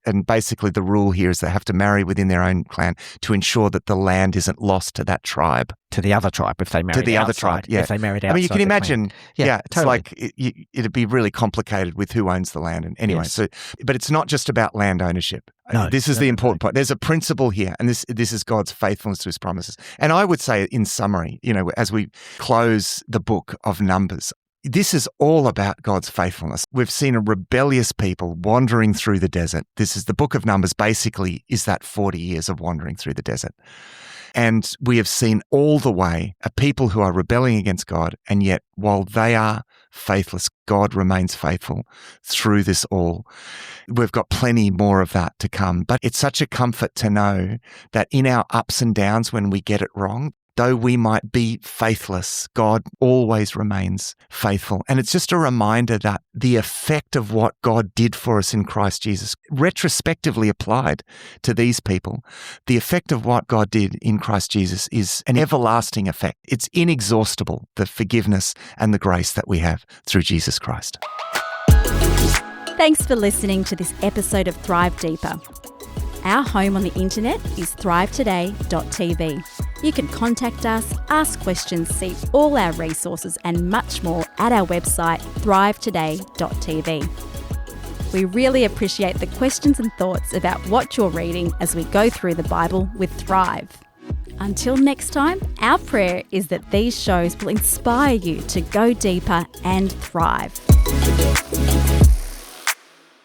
And basically the rule here is they have to marry within their own clan to ensure that the land isn't lost to that tribe. To the other tribe if they married outside. To the other tribe, If they married outside. I mean, you can imagine, totally. It's like it'd be really complicated with who owns the land. And anyway, but it's not just about land ownership. No, this is the important point. There's a principle here, and this is God's faithfulness to his promises. And I would say, in summary, as we close the book of Numbers, this is all about God's faithfulness. We've seen a rebellious people wandering through the desert. This is the book of Numbers, basically, is that 40 years of wandering through the desert. And we have seen all the way a people who are rebelling against God, and yet while they are faithless, God remains faithful through this all. We've got plenty more of that to come, but it's such a comfort to know that in our ups and downs when we get it wrong, though we might be faithless, God always remains faithful. And it's just a reminder that the effect of what God did for us in Christ Jesus, retrospectively applied to these people, the effect of what God did in Christ Jesus is an everlasting effect. It's inexhaustible, the forgiveness and the grace that we have through Jesus Christ. Thanks for listening to this episode of Thrive Deeper. Our home on the internet is thrivetoday.tv. You can contact us, ask questions, see all our resources and much more at our website thrivetoday.tv. We really appreciate the questions and thoughts about what you're reading as we go through the Bible with Thrive. Until next time, our prayer is that these shows will inspire you to go deeper and thrive.